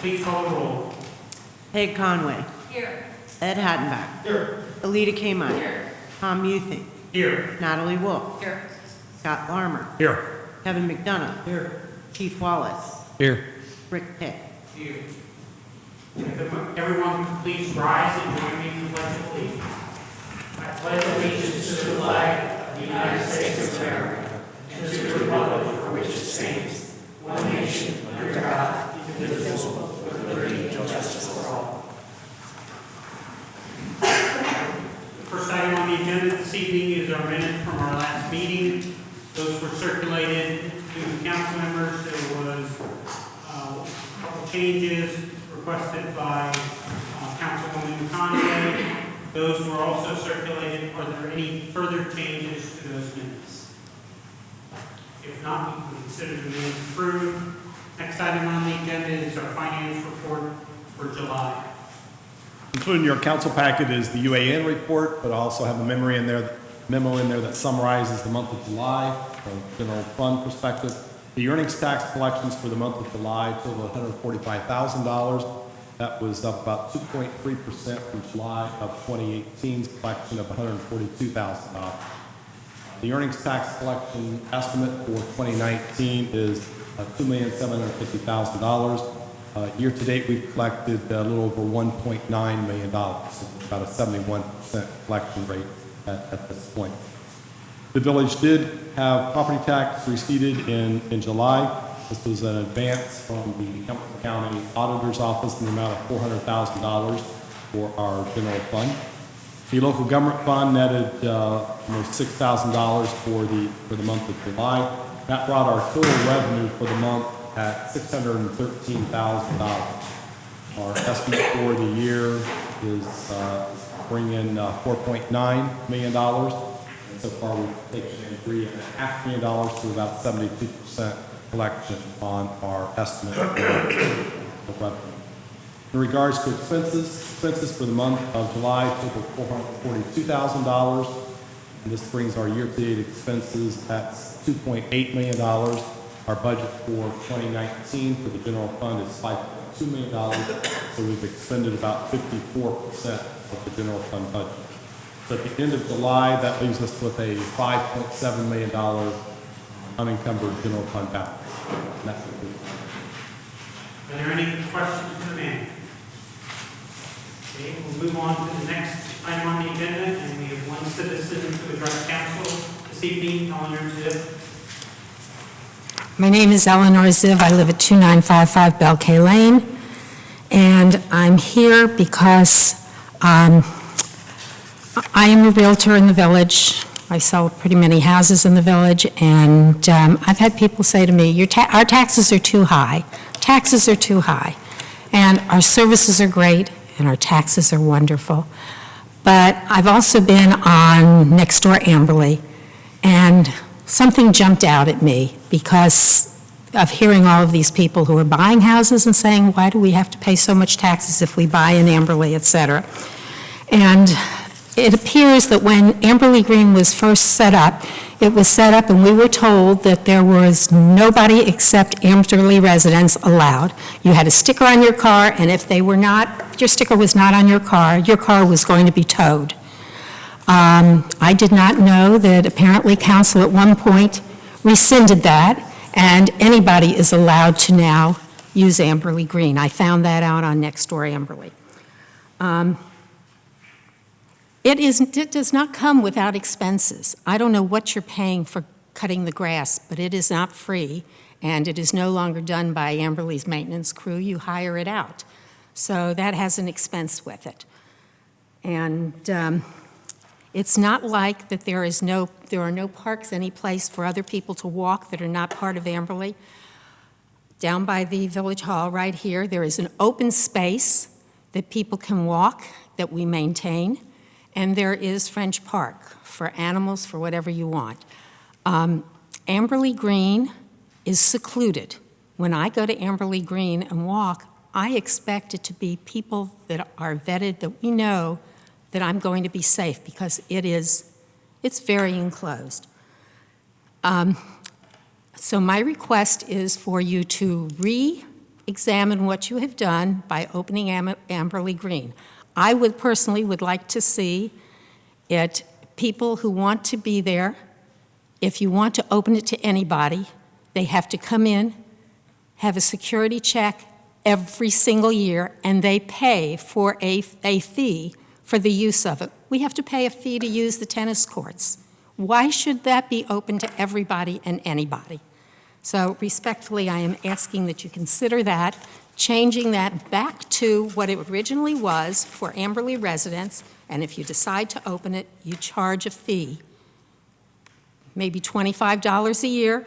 Please call the roll. Peg Conway. Here. Ed Hattenbach. Here. Alita Kamine. Here. Tom Muething. Here. Natalie Wolf. Here. Scott Lahrmer. Here. Kevin McDonough. Here. Chief Wallace. Here. Rick Pitt. Here. If everyone can please rise and join me in the Pledge of Allegiance. I pledge allegiance to the flag of the United States of America and to the republic for which it stands, one nation, under God, indivisible, with liberty and justice for all. The first item on the agenda this evening is our minutes from our last meeting. Those were circulated to the council members. There was a couple changes requested by Councilwoman Conway. Those were also circulated. Are there any further changes to those minutes? If not, we can consider the minutes approved. Next item on the agenda is our finance report for July. Included in your council packet is the UAN report, but I also have a memo in there that summarizes the month of July from a general fund perspective. The earnings tax collections for the month of July total $145,000. That was up about 2.3% from July of 2018's collection of $142,000. The earnings tax collection estimate for 2019 is $2,750,000. Year to date, we've collected a little over $1.9 million, so about a 71% collection rate at this point. The village did have property tax receipted in July. This was an advance from the Hamilton County Auditor's Office in the amount of $400,000 for our general fund. The local government fund netted almost $6,000 for the month of July. That brought our total revenue for the month at $613,000. Our estimate for the year is bring in $4.9 million. And so far, we've taken in $3.5 million to about 72% collection on our estimate of revenue. In regards to expenses for the month of July total $442,000, and this brings our year-to-date expenses at $2.8 million. Our budget for 2019 for the general fund is $5.2 million, so we've expended about 54% of the general fund budget. So at the end of July, that leaves us with a $5.7 million unencumbered general fund balance. And that's what Are there any questions for the manager? Okay, we'll move on to the next item on the agenda, and we have one citizen to address council this evening. Elinor Ziv. My name is Elinor Ziv. I live at 2955 Belkay Lane, and I'm here because I am a realtor in the village. I sell pretty many houses in the village, and I've had people say to me, our taxes are too high. Taxes are too high. And our services are great, and our taxes are wonderful. But I've also been on next door Amberley, and something jumped out at me because of hearing all of these people who are buying houses and saying, why do we have to pay so much taxes if we buy in Amberley, et cetera. And it appears that when Amberley Green was first set up, it was set up and we were told that there was nobody except Amberley residents allowed. You had a sticker on your car, and if your sticker was not on your car was going to be towed. I did not know that apparently council at one point rescinded that, and anybody is allowed to now use Amberley Green. I found that out on next door Amberley. It does not come without expenses. I don't know what you're paying for cutting the grass, but it is not free, and it is no longer done by Amberley's maintenance crew. You hire it out. So that has an expense with it. And it's not like that there are no parks any place for other people to walk that are not part of Amberley. Down by the Village Hall right here, there is an open space that people can walk that we maintain. And there is French Park for animals, for whatever you want. Amberley Green is secluded. When I go to Amberley Green and walk, I expect it to be people that are vetted, that we know that I'm going to be safe, because it's very enclosed. So my request is for you to examine what you have done by opening Amberley Green. I would personally would like to see it, people who want to be there, if you want to open it to anybody, they have to come in, have a security check every single year, and they pay for a fee for the use of it. We have to pay a fee to use the tennis courts. Why should that be open to everybody and anybody? So respectfully, I am asking that you consider that, changing that back to what it originally was for Amberley residents, and if you decide to open it, you charge a fee, maybe $25 a year,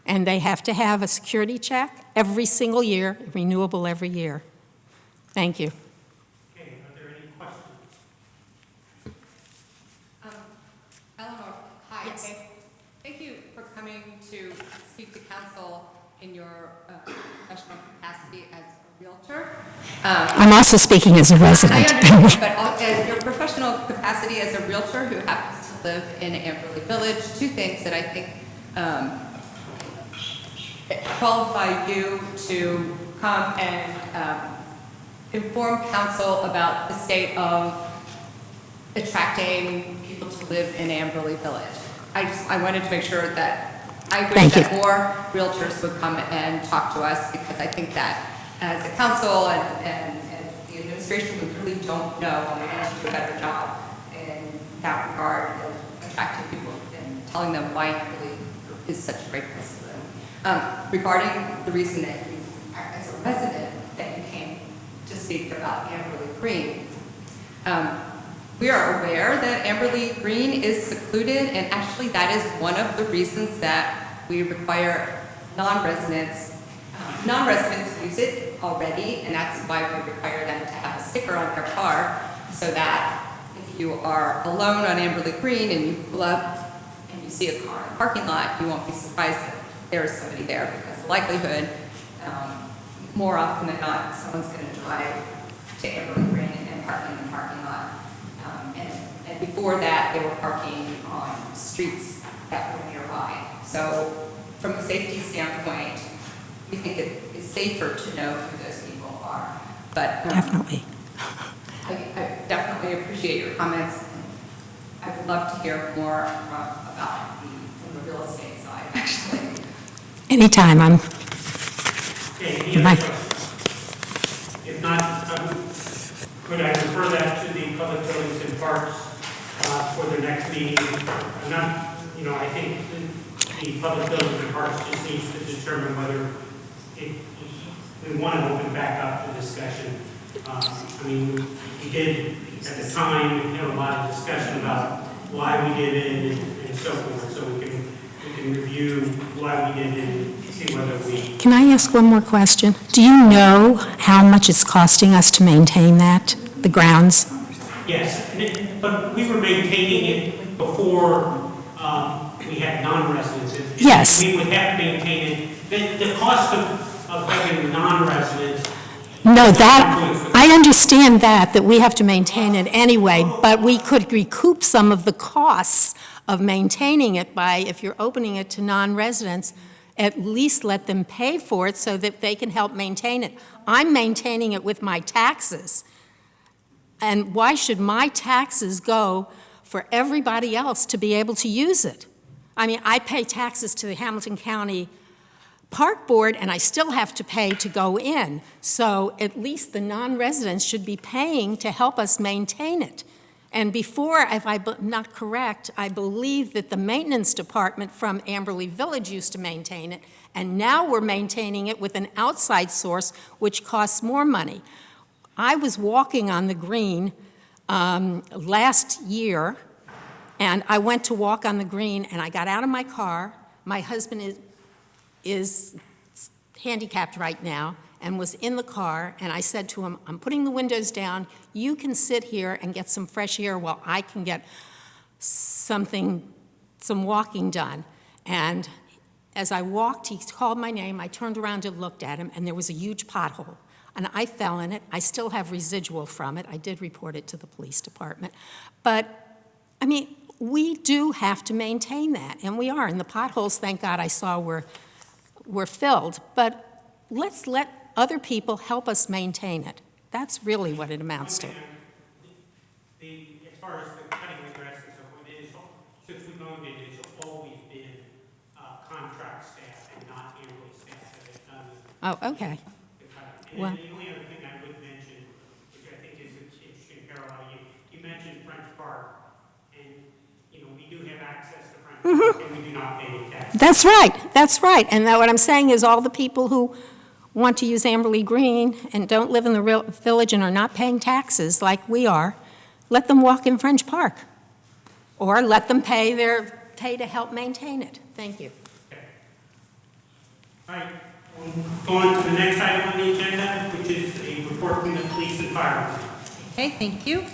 and they have to have a security check every single year, renewable every year. Thank you. Okay, are there any questions? Elinor, hi. Yes. Thank you for coming to speak to council in your professional capacity as a realtor. I'm also speaking as a I resident. understand, but as your professional capacity as a realtor who happens to live in Amberley Village, two things that I think qualify you to come and inform council about the state of attracting people to live in Amberley Village. I wanted to make sure that I wish Thank you. that more realtors would come and talk to us, because I think that as a council and the administration, we really don't know, and we need to do a better job in that regard of attracting people and telling them why it really is such a great place to live. Regarding the reason that you, as a resident, that you came to speak about Amberley Green, we are aware that Amberley Green is secluded, and actually that is one of the reasons that we require non-residents use it already, and that's why we require them to have a sticker on their car, so that if you are alone on Amberley Green and you pull up and you see a car in the parking lot, you won't be surprised that there is somebody there, because the likelihood, more often than not, someone's going to drive to Amberley Green and park in the parking lot. And before that, they were parking on streets that were nearby. So from a safety standpoint, we think it is safer to know who those people are. But Definitely. I definitely appreciate your comments. I would love to hear more about from the real estate side, actually. Anytime, I'm, Okay, any Bye. other questions? If not, could I refer that to the Public Buildings and Parks for their next meeting? I'm not, I think the Public Buildings and Parks just needs to determine whether we want to open back up the discussion. We did, at the time, have a lot of discussion about why we did it and so forth, so we can review why we did it and see whether we... can I ask one more question? Do you know how much it's costing us to maintain that, the grounds? Yes, but we were maintaining it before we had non-residents. Yes. We would have to maintain it. The cost of having non-residents... No, that, I understand that we have to maintain it anyway, but we could recoup some of the costs of maintaining it by, if you're opening it to non-residents, at least let them pay for it so that they can help maintain it. I'm maintaining it with my taxes. And why should my taxes go for everybody else to be able to use it? I pay taxes to the Hamilton County Park Board, and I still have to pay to go in. So at least the non-residents should be paying to help us maintain it. And before, if I'm not correct, I believe that the maintenance department from Amberley Village used to maintain it, and now we're maintaining it with an outside source, which costs more money. I was walking on the green last year, and I went to walk on the green, and I got out of my car. My husband is handicapped right now and was in the car, and I said to him, I'm putting the windows down. You can sit here and get some fresh air while I can get some walking done. And as I walked, he called my name. I turned around and looked at him, and there was a huge pothole. And I fell in it. I still have residual from it. I did report it to the police department. But, we do have to maintain that, and we are. And the potholes, thank God, I saw were filled. But let's let other people help us maintain it. That's really what it amounts to. As far as the cutting the grass and so forth, since we've owned it, it's always been contract staff and not Amberley staff that have done Oh, okay. the cutting. Well- And then the only other thing I would mention, which I think is an interesting parallel, you mentioned French Park, and, we do have access to French Park, and we do not pay any taxes. That's right, that's right. And now what I'm saying is all the people who want to use Amberley Green and don't live in the real village and are not paying taxes like we are, let them walk in French Park. Or let them pay to help maintain it. Thank you. Okay. All right, we'll go on to the next item on the agenda, which is a report from the police and fire. Okay, thank you.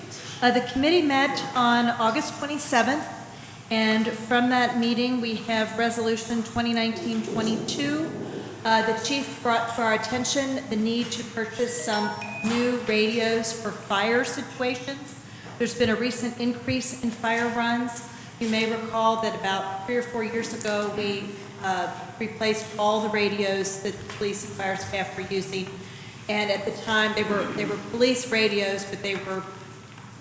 The committee met on August 27th, and from that meeting, we have Resolution 2019-22. The chief brought to our attention the need to purchase some new radios for fire situations. There's been a recent increase in fire runs. You may recall that about 3 or 4 years ago, we replaced all the radios that the police and fire staff were using. And at the time, they were police radios, but they were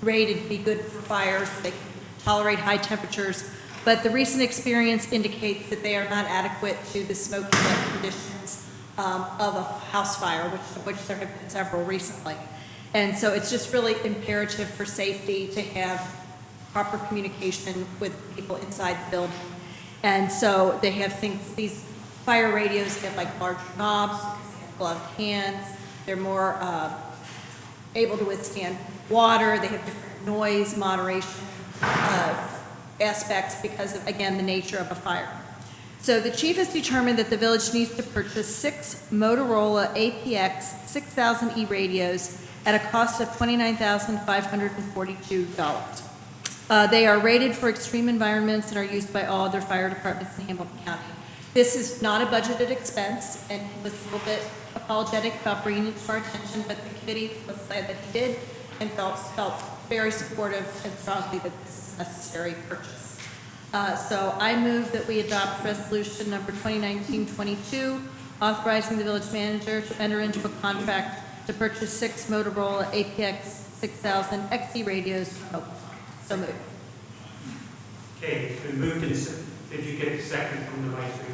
rated to be good for fires. They can tolerate high temperatures. But the recent experience indicates that they are not adequate to the smoke conditions of a house fire, of which there have been several recently. And so it's just really imperative for safety to have proper communication with people inside the building. And so they have things, these fire radios have like larger knobs, gloved hands, they're more able to withstand water, they have different noise moderation aspects because of, again, the nature of a fire. So the chief has determined that the village needs to purchase 6 Motorola APX 6000E radios at a cost of $29,542. They are rated for extreme environments and are used by all other fire departments in Hamilton County. This is not a budgeted expense, and he was a little bit apologetic about bringing it to our attention, but the committee was glad that he did and felt very supportive and strongly that this is a necessary purchase. So I move that we adopt resolution number 2019-22, authorizing the village manager to enter into a contract to purchase 6 Motorola APX 6000 XE radios from Oklahoma. So moved. Okay, it's been moved and did you get a second from the vice mayor?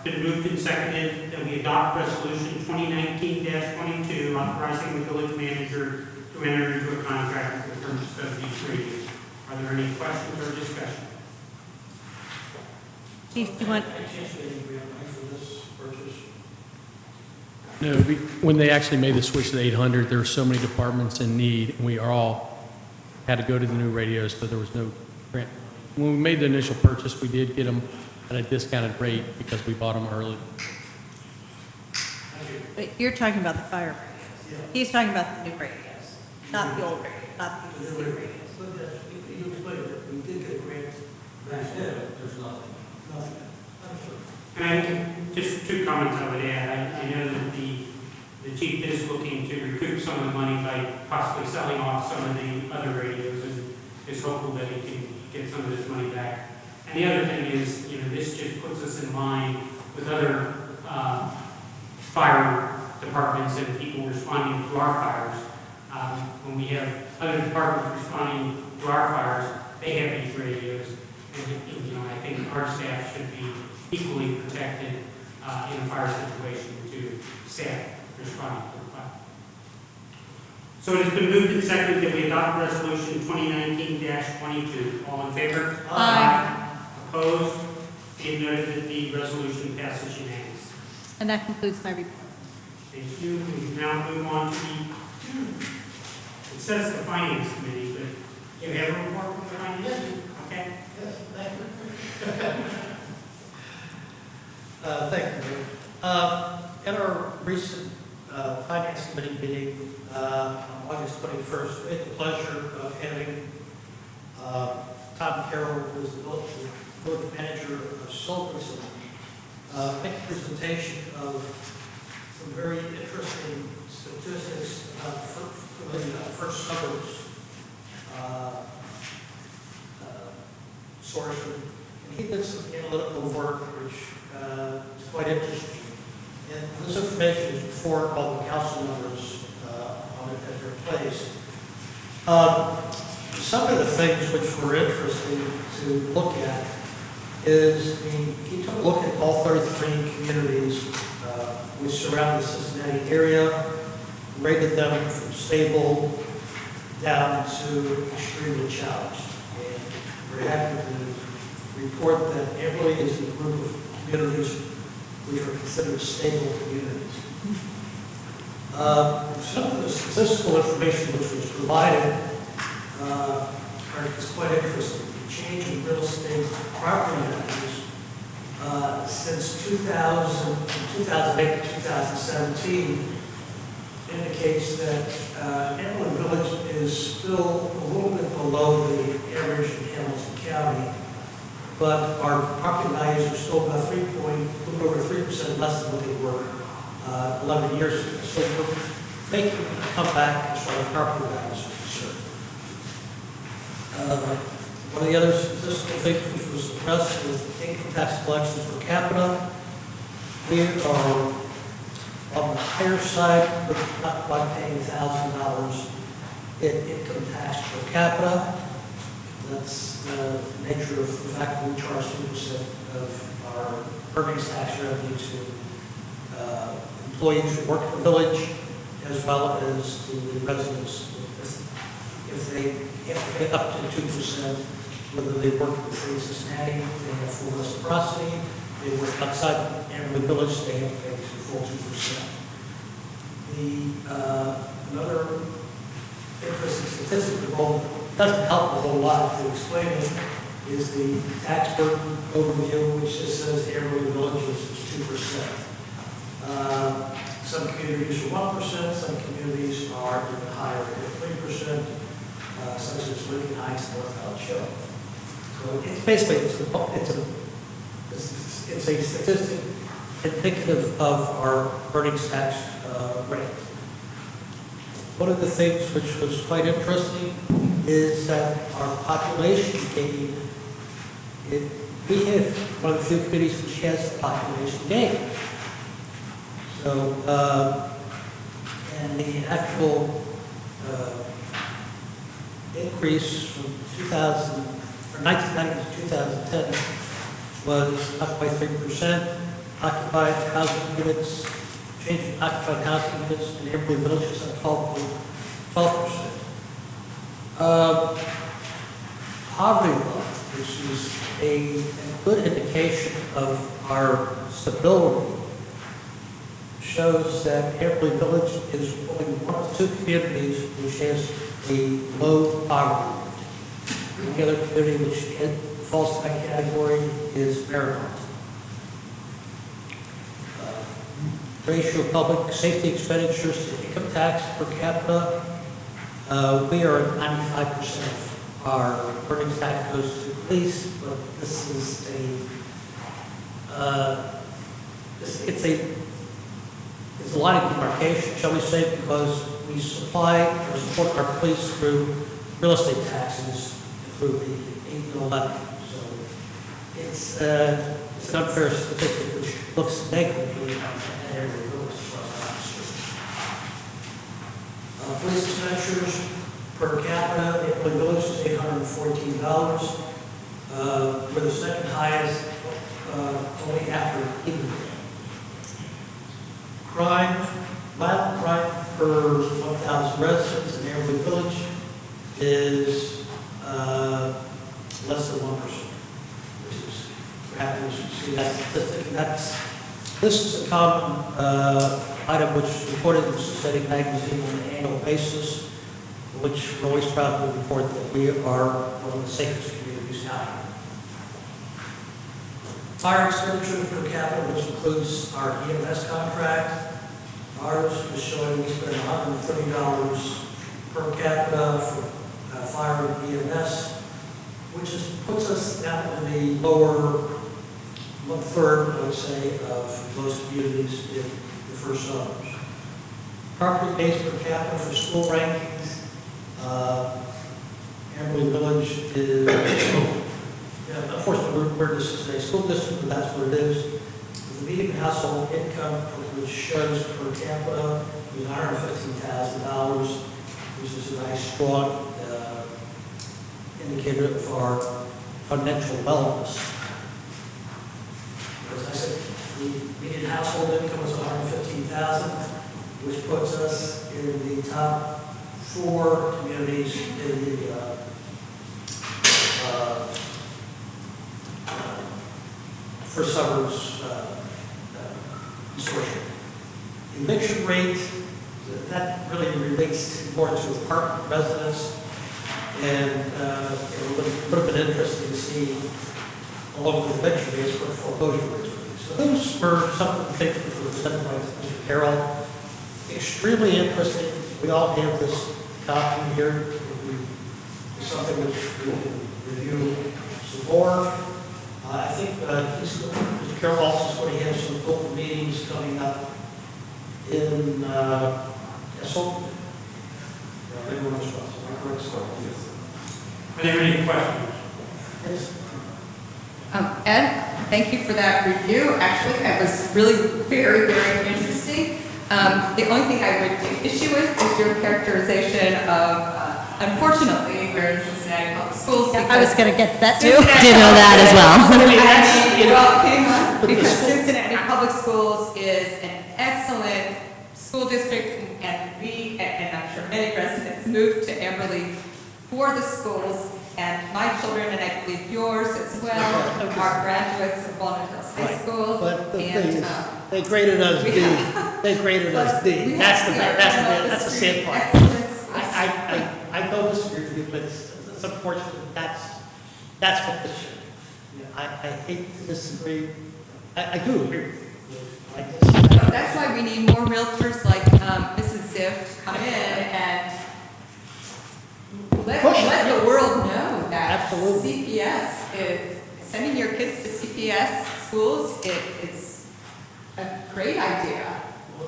Been moved and seconded that we adopt resolution 2019-22, authorizing the village manager to enter into a contract for the purchase of these radios. Are there any questions or discussion? Chief, do you want? No, when they actually made the switch to the 800, there were so many departments in need, and we all had to go to the new radios, so there was no grant. When we made the initial purchase, we did get them at a discounted rate because we bought them early. Wait, you're talking about the fire radios. Yeah. He's talking about the new radios, not the old radios, not the existing radios. You explained that we did get a grant back then, there's nothing. And just 2 comments I would add. I know that the chief is looking to recoup some of the money by possibly selling off some of the other radios and is hopeful that he can get some of this money back. And the other thing is, this just puts us in line with other fire departments and people responding to our fires. When we have other departments responding to our fires, they have these radios. And, I think our staff should be equally protected in a fire situation to staff responding to the fire. So it has been moved and seconded that we adopt resolution 2019-22. All in favor? Aye. Opposed? Be it noted that the resolution passes unanimously. And that concludes my report. Thank you. We now move on to it says the finance committee, but you have a report from the finance committee? Okay. Yes, thank you. Thank you, Mayor. At our recent Finance Committee meeting on August 21st, we had the pleasure of having Tom Carroll, who is the village manager of Silverton, make a presentation of some very interesting statistics about the first suburbs source. And he did some analytical work which is quite interesting. And this information is before all the council members on it at their place. Some of the things which were interesting to look at is, he took a look at all 33 communities which surround the Cincinnati area, rated them from stable down to extremely challenged. And we're happy to report that Amberley is a group of communities which are considered stable communities. Some of the statistical information which was provided is quite interesting. The change in real estate property values since 2000, from 2008 to 2017 indicates that Amberley Village is still a little bit below the average in Hamilton County, but our property values are still about a little over 3% less than what they were 11 years ago. So we're making a comeback as far as property values are concerned. One of the other statistical things which was addressed was income tax collections per capita. We are on the higher side, but not quite paying $1,000 in income tax per capita. That's the nature of the fact that we charge 2% of our earnings tax revenue to employees who work in the village, as well as to the residents. If they have to pay up to 2%, whether they work in the city of Cincinnati, they have full reciprocity. They work outside Amberley Village, they have to pay the full 2%. Another interesting statistic that doesn't help a whole lot to explain it is the tax burden overview, which just says Amberley Village is 2%. Some communities are 1%, some communities are even higher at 3%, such as Lincoln Heights and North Alabama. So it's basically, it's a statistic indicative of our earnings tax rate. One of the things which was quite interesting is that our population gain, we have one of the few communities which has a population gain. So, and the actual increase from 1990 to 2010 was up by 3%. Occupied housing units, change in occupied housing units in Amberley Village is up 12%. Poverty level, which is a good indication of our stability, shows that Amberley Village is only one of two communities which has a low poverty rate. The other community which falls in that category is Marymount. Ratio of public safety expenditures to income tax per capita, we are at 95% of our earnings tax goes to police, but this is it's a line of demarcation, shall we say, because we supply or support our police through real estate taxes through the 8 and 11. So it's an unfair statistic which looks negatively on Amberley Village as far as I'm concerned. Police expenditures per capita, Amberley Village is $814. We're the second highest, only after Evelyn. Violent crime per 1,000 residents in Amberley Village is less than 1%, which is, we're happy to see that statistic. This is a common item which is reported in the Cincinnati magazine on an annual basis, which we're always proud to report that we are one of the safest communities now. Fire expenditure per capita, which includes our EMS contract. Ours is showing we spend $130 per capita for fire and EMS, which puts us down in the lower 1/3, I would say, of most communities in the first suburbs. Property days per capita for school rankings. Amberley Village is, unfortunately, we're just a school district, but that's what it is. The The median household income, which shows per capita, is $115,000, which is a nice, strong indicator of our financial wellness. As I said, the median household income is $115,000, which puts us in the top 4 communities in the first suburbs consortium. Eviction rate, that really relates more to apartment residents, and it would have been interesting to see along with eviction rates what foreclosure rates would be. So those were some of the things that were presented by Mr. Carroll. Extremely interesting. We all have this copy here. It's something which we can review some more. I think Mr. Carroll also is going to have some open meetings coming up in Esselt. Are there any questions? Yes. Ed, thank you for that review. Actually, that was really very, very interesting. The only thing I would take issue with is your characterization of, unfortunately, we're in Cincinnati Public Schools. I was going to get that too. Ditto that as well. Hang on, because Cincinnati Public Schools is an excellent school district, and I'm sure many residents moved to Amberley for the schools, and my children, and I believe yours as well, are graduates of Walnut Hills High School. But the and, thing is, they graded us D. They graded us D. That's the sad part. I don't disagree with you, but it's unfortunate that's what this should be. I hate to disagree. I do agree with you. That's why we need more realtors like Mrs. Ziv to come in and let the world know that Absolutely. CPS, sending your kids to CPS schools is a great idea.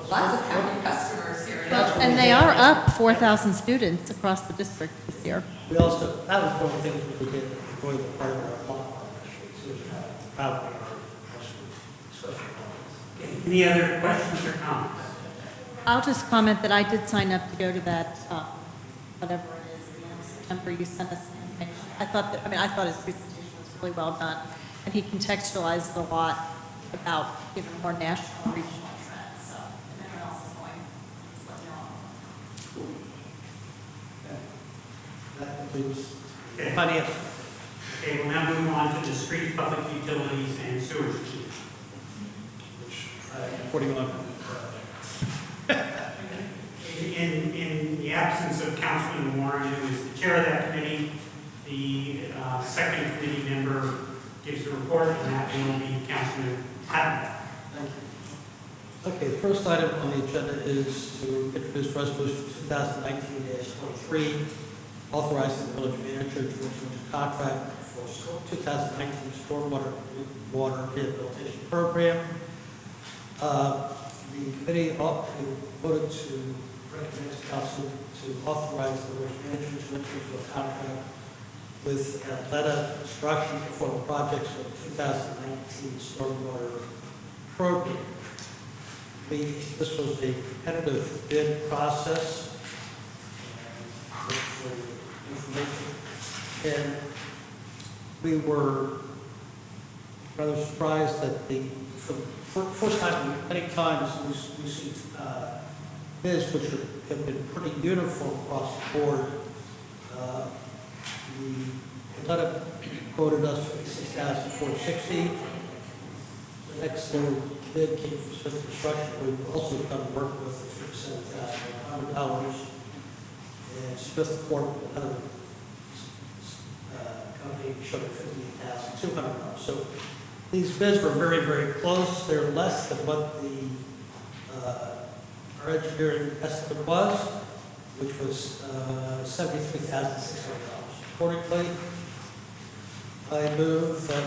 Lots of happy customers here. And they are up 4,000 students across the district this year. We also, that was one of the things we did enjoy the part of our law partnership, so proud of our special comments. Any other questions or comments? I'll just comment that I did sign up to go to that, whatever it is, at the end of September, you sent us the information. I thought his presentation was really well done, and he contextualized a lot about, more national and regional trends, so if anyone else is going, just let me know. That concludes Okay. finance. Okay, we'll now move on to the streets, public utilities, and sewage chief. Which, 41. In the absence of Councilman Warren, who is the chair of that committee, the second committee member gives a report, and that will be Councilman Hattenbach. Thank you. Okay, the first item on the agenda is to introduce resolution 2019-23, authorizing the village manager to enter into contract for 2019 stormwater water rehabilitation program. The committee voted to recommend to council to authorize the village manager to enter into a contract with Atlanta Construction to perform projects for the 2019 stormwater program. This was a competitive bid process. For information. And we were rather surprised that for the first time, many times we see bids which have been pretty uniform across the board. The Atlanta quoted us $56,460. The next bid came from Smith Construction. We've also done work with $57,100. And Smith Corp, another company, showed $58,200. So these bids were very, very close. They're less than what our engineering estimate was, which was $73,600. Accordingly, I move that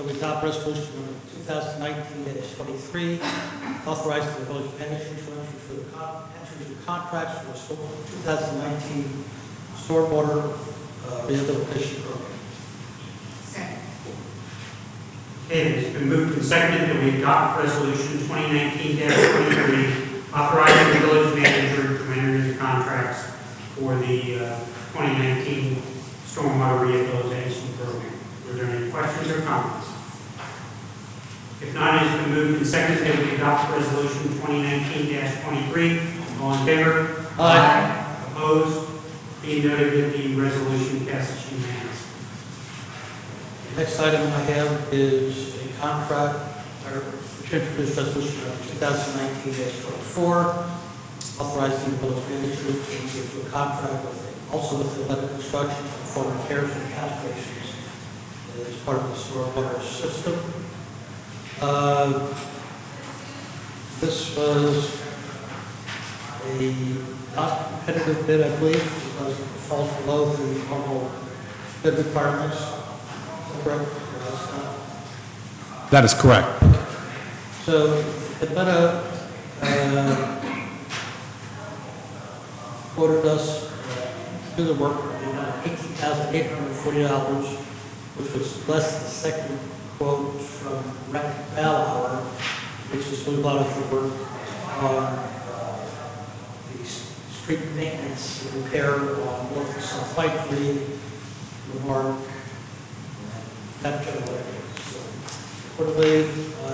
we adopt resolution number 2019-23, authorizing the village manager to enter into contracts for the 2019 stormwater rehabilitation program. Second. Okay, it's been moved and seconded that we adopt resolution 2019-23, authorizing the village manager to enter into contracts for the 2019 stormwater rehabilitation program. Were there any questions or comments? If not, it has been moved and seconded that we adopt resolution 2019-23. All in favor? Aye. Opposed? Being noted that the resolution passes unanimously. Next item I have is a contract, or to introduce resolution 2019-24, authorizing the village manager to enter into a contract also with the letter construction for repairs and catch basins as part of the stormwater system. This was a not competitive bid, I believe, because it falls below the normal bid requirements. Is that correct? That is correct. So the bidder quoted us to do the work for $18,840, which was less than the second quote from Ballauer, which is doing a lot of the work on the street maintenance and repair on North and South White Tree, Lahrmer, and that general area. So, accordingly, I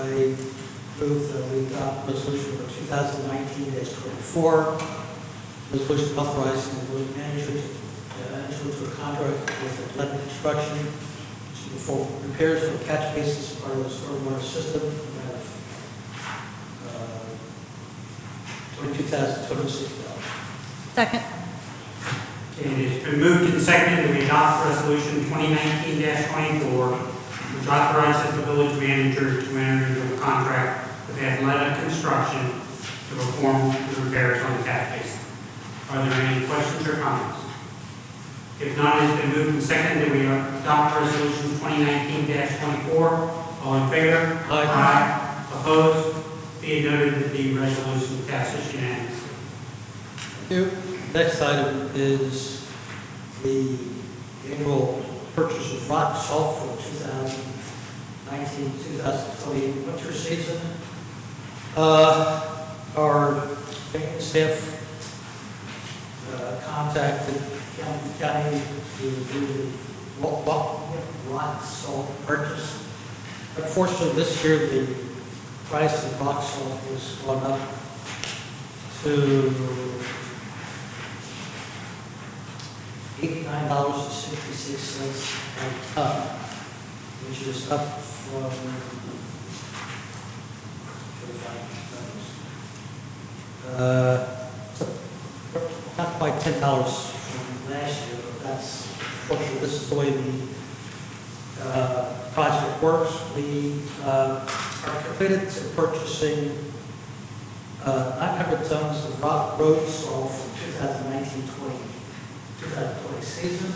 move that we adopt resolution number 2019-24, resolution authorizing the village manager to enter into a contract with Atlantic Construction for repairs for catch basins as part of the stormwater system. $22,260. Second. Okay, it has been moved and seconded that we adopt resolution 2019-24, which authorizes the village manager to enter into a contract with Atlanta Construction to perform the repairs on the catch basin. Are there any questions or comments? If not, it has been moved and seconded that we adopt resolution 2019-24. All in favor? Aye. Opposed? Be it noted that the resolution passes unanimously. Thank you. Next item is the annual purchase of rock salt for the 2019-2020 winter season. Our maintenance staff contacted County to do the rock salt purchase. Unfortunately, this year the price of rock salt has gone up to $89.66 a ton, which is up from not quite $10 from last year, but that's, unfortunately, this is the way the project works. We are committed to purchasing 900 tons of rock road salt for 2019-2020 season.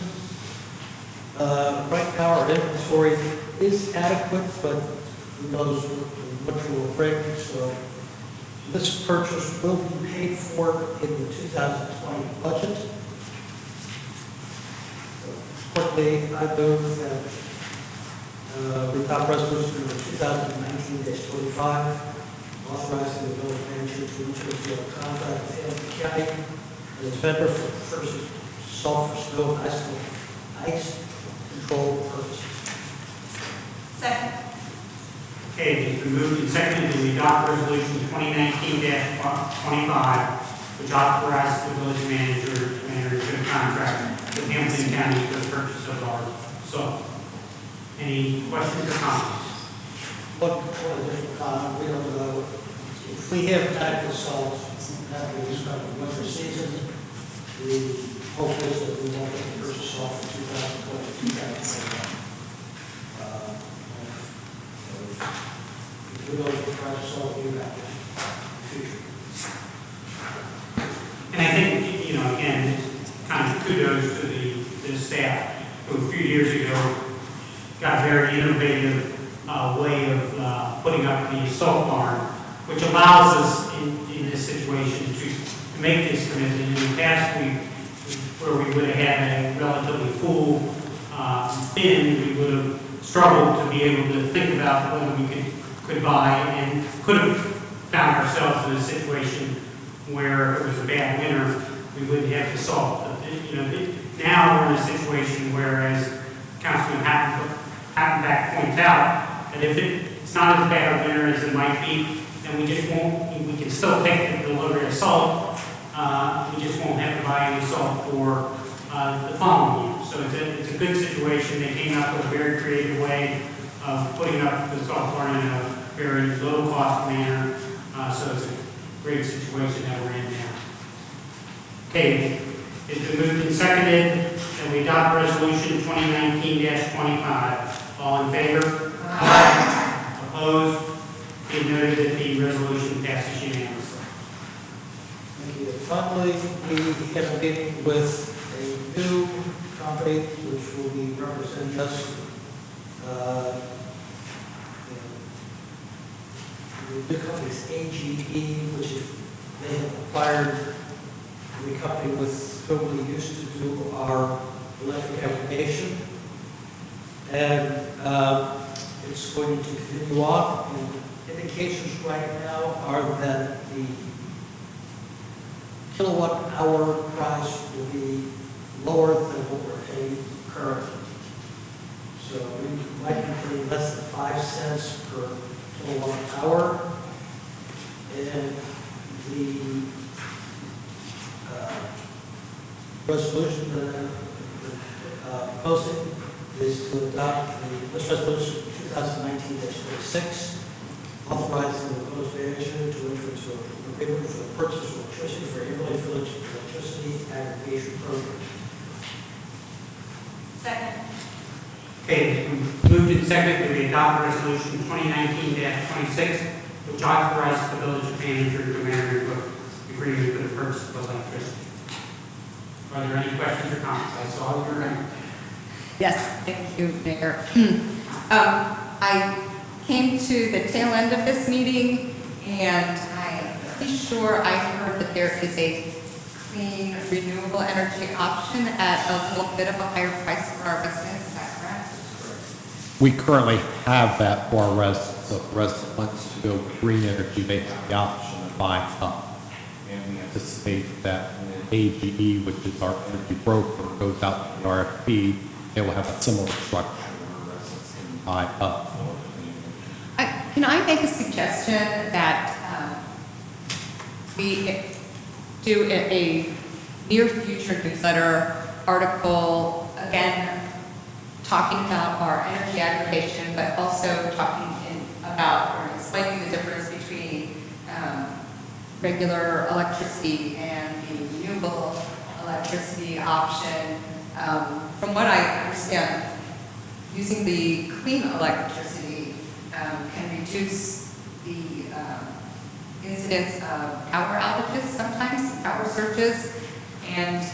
Right now, our inventory is adequate, but who knows what will bring. So this purchase will be paid for in the 2020 budget. Quickly, I move that we adopt resolution number 2019-25, authorizing the village manager to enter into a contract with Hattenbach County as its vendor for first salt for snow and ice control purposes. Second. Okay, it has been moved and seconded that we adopt resolution 2019-25, which authorizes the village manager to enter into a contract with Hampton County for the purchase of our salt. Any questions or comments? One additional comment, we don't know, if we have adequate salt that we use for the winter season, the hope is that we won't get the purchase salt for 2020, 2021. If we don't get the price of salt, we have in the future. And I think, you know, again, kind of kudos to the staff who a few years ago got a very innovative way of putting up the salt barn, which allows us in this situation to make this commitment. In the past, where we would have had a relatively full bin, we would have struggled to be able to think about whether we could buy, and could have found ourselves in a situation where it was a bad winter, we wouldn't have the salt. But, now we're in a situation where, as Councilman Hattenbach points out, that if it's not as bad a winter as it might be, then we can still take the delivery of salt. We just won't have to buy any salt for the following year. So it's a good situation. They came up with a very creative way of putting up the salt barn in a very low-cost manner. So it's a great situation that we're in now. Okay, it's been moved and seconded that we adopt resolution 2019-25. All in favor? Aye. Opposed? Be noted that the resolution passes unanimously. Thank you. Finally, we have a meeting with a new company which will be representing us. The new company is AGE, which is, they have acquired the company with whom we used to do our electric application. And it's going to continue on. And indications right now are that the kilowatt hour price will be lower than what we're paying currently. So we might be paying less than 5 cents per kilowatt hour. And the resolution that I'm proposing is to adopt this resolution 2019-26, authorizing the village manager to enter into an agreement for the purchase of electricity for Amberley Village electricity aggregation program. Second. Okay, moved and seconded that we adopt resolution 2019-26, which authorizes the village manager to enter into an agreement for the purchase of electricity. Are there any questions or comments? I saw your hand. Yes, thank you, Mayor. I came to the tail end of this meeting, and I'm pretty sure I heard that there is a clean, renewable energy option at a little bit of a higher price for our residents. Is that correct? We currently have that for our residents. So if the resident wants to go with green energy, they have the option of buying up. And we anticipate that when AGE, which is our energy broker, goes out to the RFP, they will have a similar structure where residents can buy up. Can I make a suggestion that we do a near future newsletter article, again, talking about our energy aggregation, but also talking about or explaining the difference between regular electricity and the renewable electricity option. From what I understand, using the clean electricity can reduce the incidence of power outages sometimes, power surges, and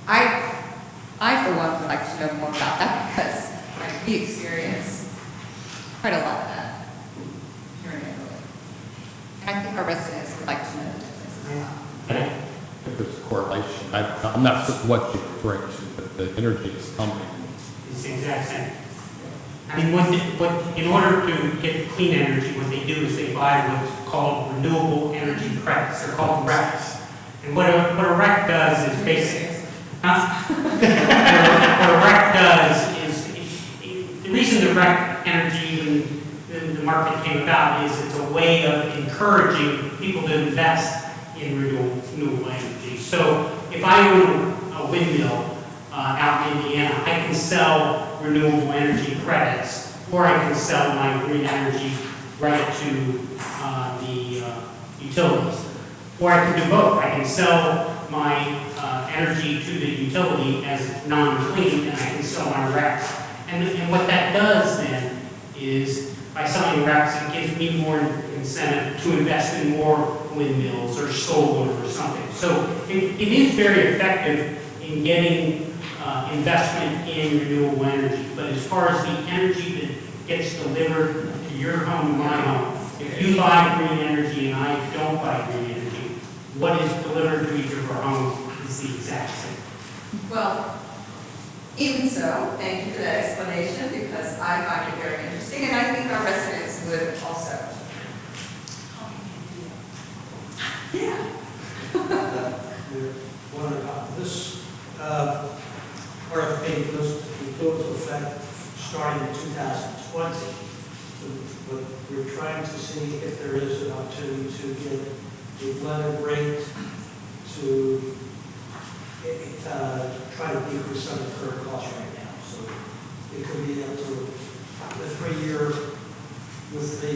I for one would like to know more about that because we experience quite a lot of that here in Amberley. And I think our residents would like to know the difference as well. If there's a correlation, I'm not sure what you're referring to, but the energy is coming. It's the exact same. I mean, in order to get clean energy, what they do is they buy what's called renewable energy credits. They're called RECs. And what a REC does is basically, what a REC does is, the reason the REC energy and the market came about is it's a way of encouraging people to invest in renewable energy. So if I own a windmill out in Indiana, I can sell renewable energy credits, or I can sell my green energy right to the utilities. Or I can do both. I can sell my energy to the utility as non-clean, and I can sell my RECs. And what that does then is, by selling RECs, it gives me more incentive to invest in more windmills or solar or something. So it is very effective in getting investment in renewable energy. But as far as the energy that gets delivered to your home, my home, if you buy green energy and I don't buy green energy, what is delivered to each of our homes is the exact same. Well, Even so, thank you for that explanation, because I find it very interesting, and I think our residents would also. Yeah. We're wondering about this RFP goes into effect starting in 2020. But we're trying to see if there is an opportunity to get a blended rate to try to decrease some of the current costs right now. So it could be up to the 3-year with the,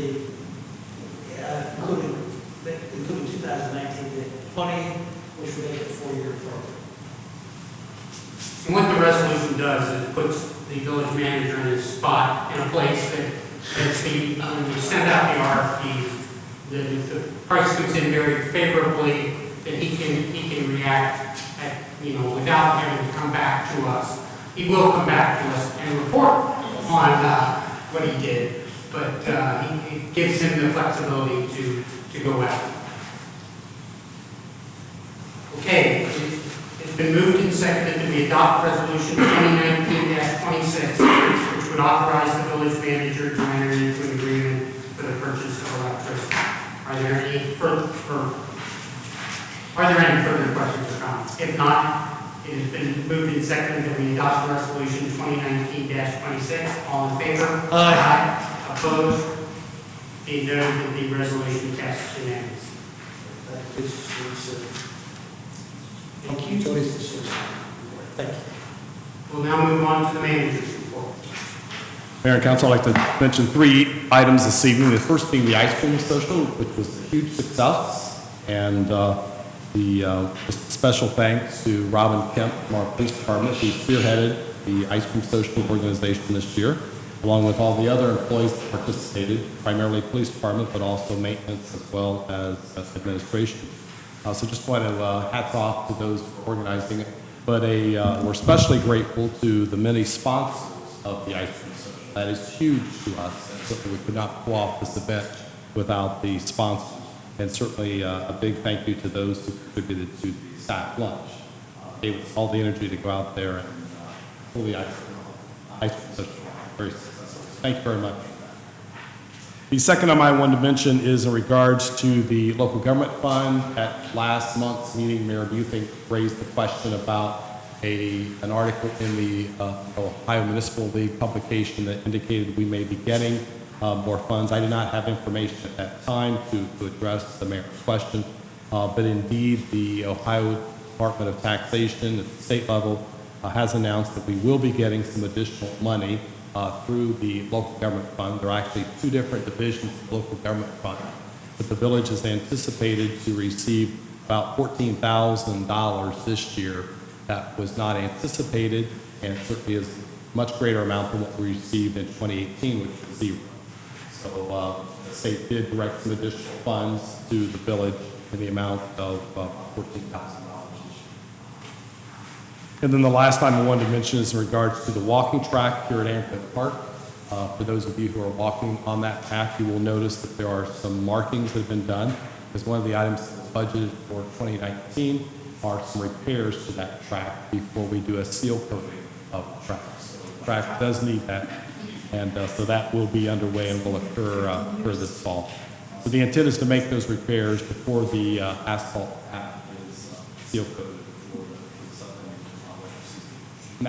including 2019 to 20, which would make it a 4-year program. And what the resolution does is it puts the village manager in his spot in a place that when we send out the RFPs, the price comes in very favorably, that he can react without having to come back to us. He will come back to us and report on what he did, but it gives him the flexibility to go out. Okay, it's been moved and seconded that we adopt resolution 2019-26, which would authorize the village manager to enter into an agreement for the purchase of electricity. Are there any further questions or comments? If not, it has been moved and seconded that we adopt resolution 2019-26. All in favor? Aye. Opposed? Being noted that the resolution passes unanimously. Thank you. Thank you. We'll now move on to the manager's report. Mayor and Council, I'd like to mention 3 items this evening. The first being the ice cream social, which was a huge success, and just special thanks to Robin Kemp from our police department, who spearheaded the ice cream social organization this year, along with all the other employees that participated, primarily police department, but also maintenance as well as administration. So just want to hats off to those organizing it. But we're especially grateful to the many sponsors of the ice cream social. That is huge to us. And certainly we could not pull off this event without the sponsors. And certainly a big thank you to those who contributed to the staff lunch. Gave us all the energy to go out there and pull the ice cream social. Very successful. Thank you very much. The second item I wanted to mention is in regards to the local government fund. At last month's meeting, Mayor Muething raised the question about an article in the Ohio Municipal League publication that indicated we may be getting more funds. I did not have information at that time to address the mayor's question, but indeed the Ohio Department of Taxation at the state level has announced that we will be getting some additional money through the local government fund. There are actually 2 different divisions of the local government fund, but the village is anticipated to receive about $14,000 this year. That was not anticipated, and certainly is a much greater amount than what we received in 2018, which was 0. So the state did direct some additional funds to the village in the amount of $14,000. And then the last time I wanted to mention is in regards to the walking track here at Amberley Park. For those of you who are walking on that path, you will notice that there are some markings that have been done, because one of the items that was budgeted for 2019 are some repairs to that track before we do a seal coating of the track. So the track does need that, and so that will be underway and will occur this fall. So the intent is to make those repairs before the asphalt path is seal coated. I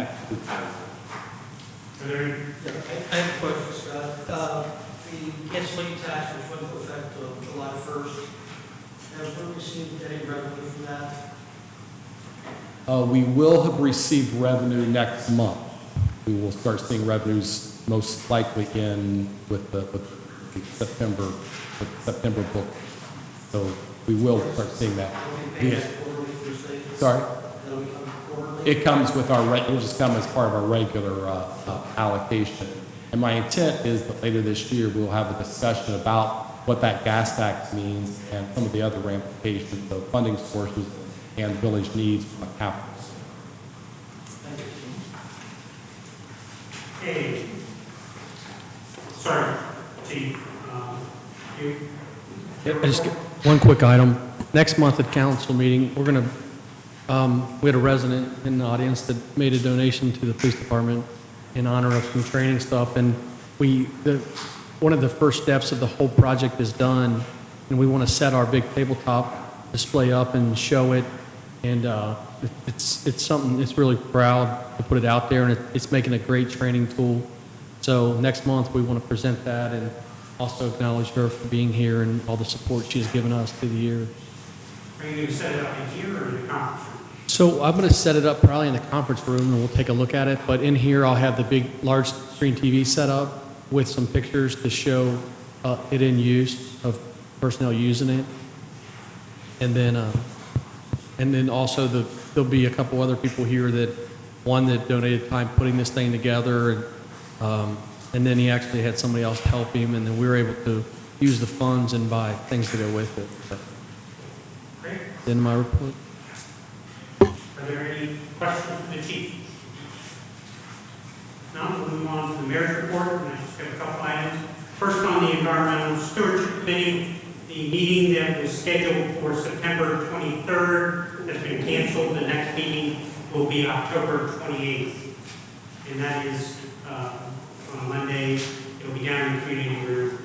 have a question, Scott. The gasoline tax which went into effect on July 1st, have we received any revenue from that? We will have received revenue next month. We will start seeing revenues most likely with the September book. So we will start seeing that. Sorry? It comes with it will just come as part of our regular allocation. And my intent is that later this year we'll have a discussion about what that gas tax means and some of the other ramifications of funding sources and village needs from a capital. Okay. Sorry, Chief. You? I just get one quick item. Next month at council meeting, we're going to We had a resident in the audience that made a donation to the police department in honor of some training stuff, and one of the first steps of the whole project is done, and we want to set our big tabletop display up and show it, and it's something, it's really proud to put it out there, and it's making a great training tool. So next month, we want to present that and also acknowledge her for being here and all the support she has given us through the years. Are you going to set it up in here or in the conference room? So I'm going to set it up probably in the conference room, and we'll take a look at it. But in here, I'll have the big, large screen TV set up with some pictures to show it in use of personnel using it. And then also there'll be a couple other people here one that donated time putting this thing together, and then he actually had somebody else help him, and then we were able to use the funds and buy things to go with it. But Great. end of my report. Are there any questions for the chief? Now we'll move on to the mayor's report, and I just have a couple items. First, on the Environmental Stewardship Committee, the meeting that was scheduled for September 23rd has been canceled. The next meeting will be October 28th, and that is on Monday. It'll be down in the community room.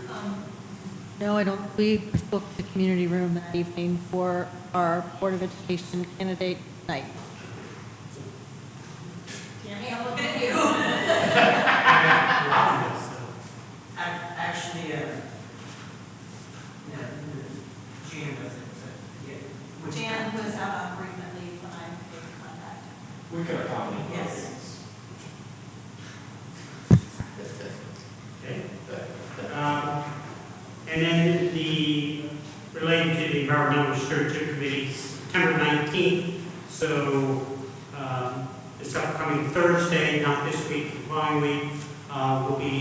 No, I don't. We booked the community room that evening for our Board of Education candidate night. Actually, Jan doesn't, yeah. Jan was out on bereavement leave when I made contact. We could accommodate. Yes. Okay. And then related to the Environmental Stewardship Committee, September 19th. So this upcoming Thursday, not this week, the following week, will be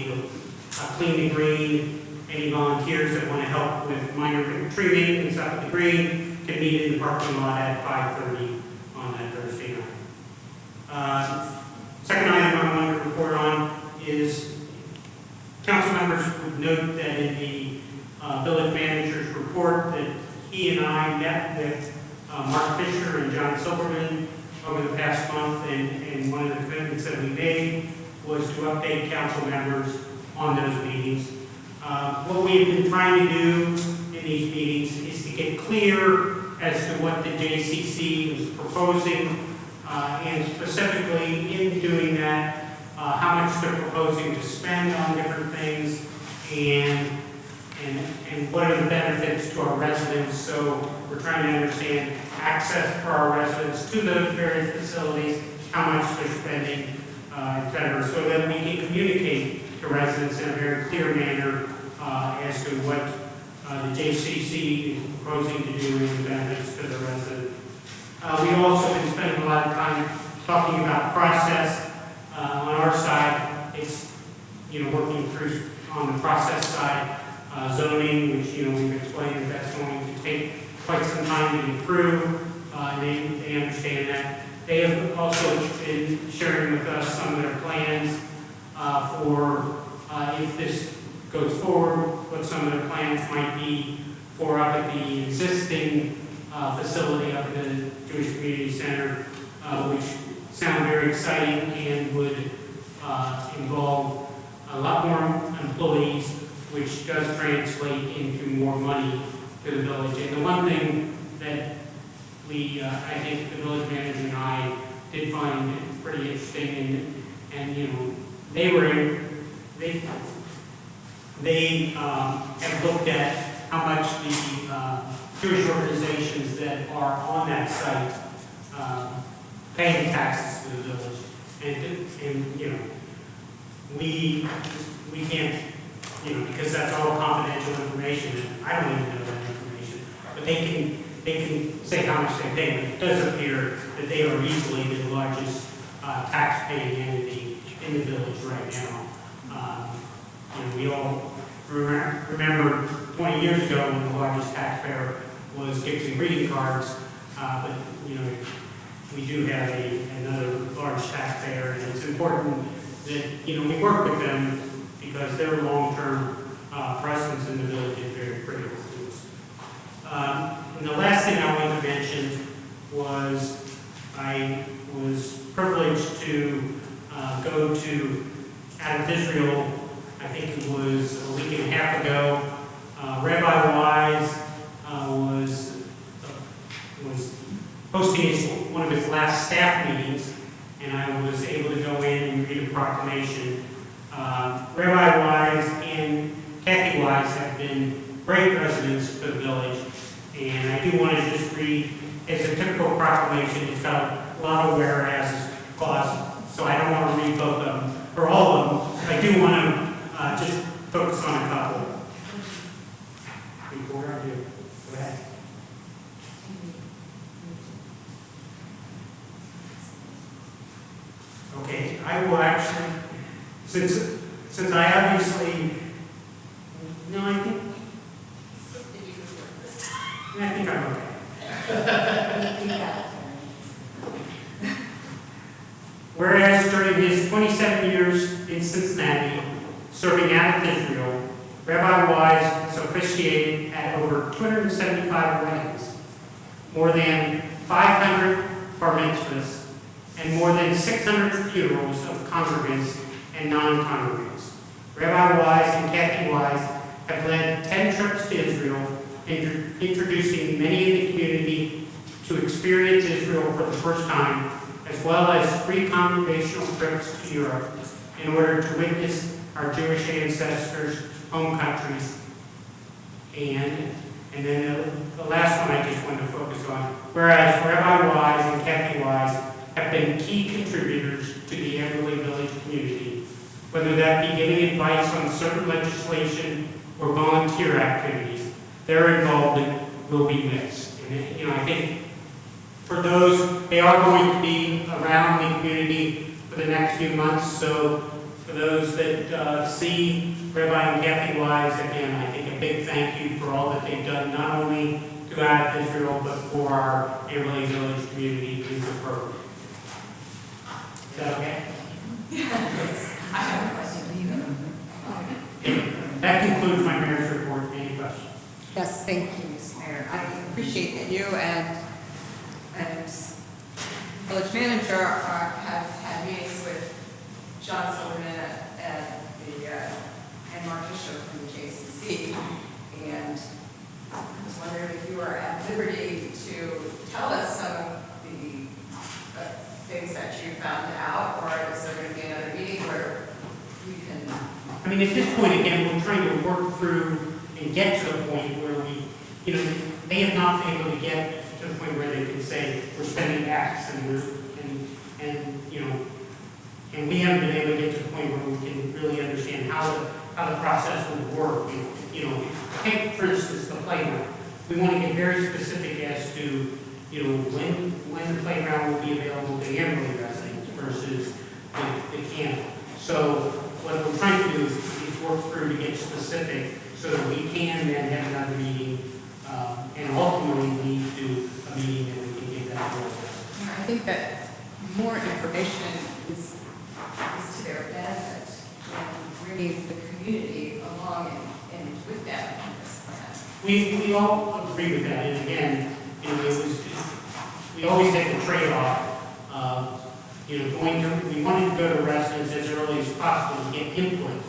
Clean the Green. Any volunteers that want to help with minor tree maintenance up at the green can meet in the parking lot at 5:30 on that Thursday night. Second item I want to report on is council members would note that in the village manager's report that he and I met with Mark Fisher and John Silverman over the past month, and one of the commitments that we made was to update council members on those meetings. What we've been trying to do in these meetings is to get clear as to what the JCC is proposing, and specifically in doing that, how much they're proposing to spend on different things, and what are the benefits to our residents. So we're trying to understand access for our residents to those various facilities, how much they're spending, et cetera, so that we can communicate to residents in a very clear manner as to what the JCC is proposing to do and the benefits to the resident. We've also been spending a lot of time talking about process. On our side, it's working through on the process side, zoning, which we've explained that that's going to take quite some time to improve. They understand that. They have also been sharing with us some of their plans for if this goes forward, what some of their plans might be for up at the existing facility up at the Jewish Community Center, which sound very exciting and would involve a lot more employees, which does translate into more money to the village. And the one thing that I think the village manager and I did find pretty interesting, and they have looked at how much the Jewish organizations that are on that site pay taxes to the village, and we can't, because that's all confidential information, and I don't even know that information, but they can say how much they pay, but it does appear that they are easily the largest tax-paying entity in the village right now. We all remember 20 years ago when the largest taxpayer was Gibson Greeting Cards, but we do have another large taxpayer, and it's important that we work with them because their long-term presence in the village is very critical to us. And the last thing I wanted to mention was I was privileged to go to out of Israel, I think it was a week and a half ago. Rabbi Wise was hosting one of his last staff meetings, and I was able to go in and read a proclamation. Rabbi Wise and Kathy Wise have been great residents for the village, and I do want to just read, as a typical proclamation, it's got a lot of whereas clause, so I don't want to read both of them, or all of them. I do want to just focus on a couple. Before I do, go ahead. Okay, I will actually, since I obviously, no, I think I'm okay. Whereas during his 27 years in Cincinnati, serving out of Israel, Rabbi Wise has officiated at over 275 weddings, more than 500 bar mitzvahs, and more than 600 funerals of congregants and non-congregants. Rabbi Wise and Kathy Wise have led 10 trips to Israel, introducing many in the community to experience Israel for the first time, as well as 3 congregational trips to Europe in order to witness our Jewish ancestors' home countries. And then the last one I just wanted to focus on. Whereas Rabbi Wise and Kathy Wise have been key contributors to the Amberley Village community, whether that be giving advice on certain legislation or volunteer activities. Their involvement will be missed. And I think for those, they are going to be around the community for the next few months. So for those that see Rabbi and Kathy Wise, again, I think a big thank you for all that they've done, not only throughout Israel, but for our Amberley Village community in the program. Is that okay? I have a question. That concludes my mayor's report. Any questions? Yes, thank you, Mr. Mayor. I appreciate that you and village manager have had meetings with John Silverman and Mark Fisher from the JCC. And I was wondering if you were at liberty to tell us some of the things that you found out, or is there going to be another meeting where we can... I mean, at this point, again, we're trying to work through and get to the point where we, they have not been able to get to the point where they can say, we're spending X, and we haven't been able to get to the point where we can really understand how the process will work. Take, for instance, the playground. We want to get very specific as to, when the playground will be available to Amberley residents versus the camp. So what we're trying to do is work through to get specific so that we can then have another meeting and ultimately lead to a meeting that we can get that going. I think that more information is to their benefit and bringing the community along and with them in this plan. We all agree with that, and again, we always take the trade-off of, we wanted to go to residents as early as possible to get input,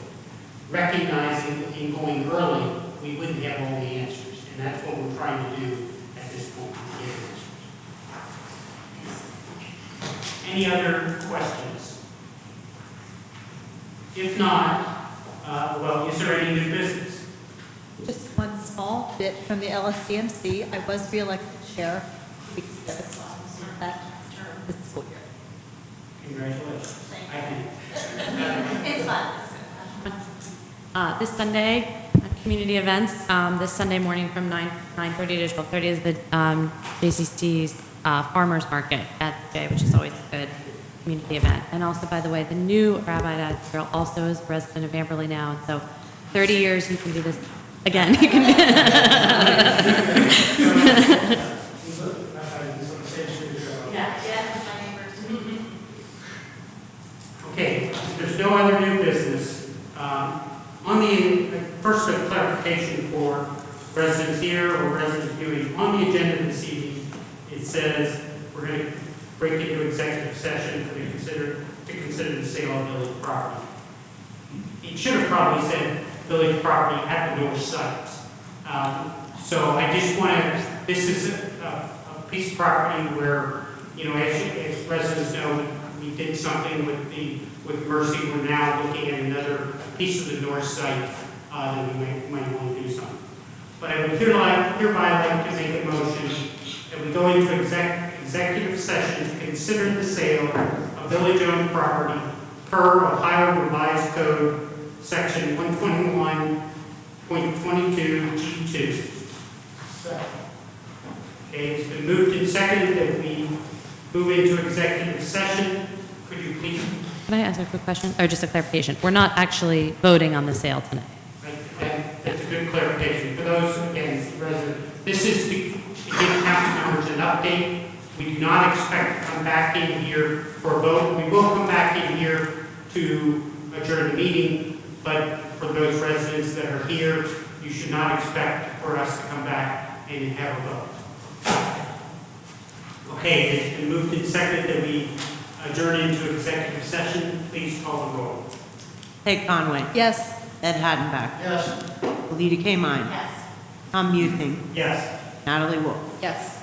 recognizing that in going early, we wouldn't have all the answers, and that's what we're trying to do at this point, to get answers. Any other questions? If not, is there any new business? Just one small bit from the LSDMC. I was re-elected chair weeks ago, so I'm that term this school year. Congratulations. I think. It's fun. This Sunday, community events. This Sunday morning from 9:30 to 12:30 is the JCC's Farmers Market at the Bay, which is always a good community event. And also, by the way, the new Rabbi Dad girl also is a resident of Amberley now, and so 30 years you can do this again. You can Yeah, my neighbors. Okay, if there's no other new business, first a clarification for residents here or residents viewing, on the agenda this evening, it says we're going to break into executive session to consider the sale of village property. It should have probably said village property at the north site. So I just want to, this is a piece of property where, you know, as residents know, we did something with Mercy. We're now looking at another piece of the north site that we might want to do something. But I would hereby like to make a motion that we go into executive session to consider the sale of village-owned property per Ohio Revised Code, Section 121.22 G2. Okay, it's been moved and seconded that we move into executive session. Could you please? Can I ask a quick question, or just a clarification? We're not actually voting on the sale tonight. That's a good clarification. For those, again, residents, this is to give council members an update. We do not expect to come back in here for a vote. We will come back in here to adjourn the meeting, but for those residents that are here, you should not expect for us to come back and have a vote. Okay, it's been moved and seconded that we adjourn into executive session. Please call the roll. Peg Conway. Yes. Ed Hattenbach. Yes. Alita K. Mine. Yes. Tom Muething. Yes. Natalie Wolf. Yes.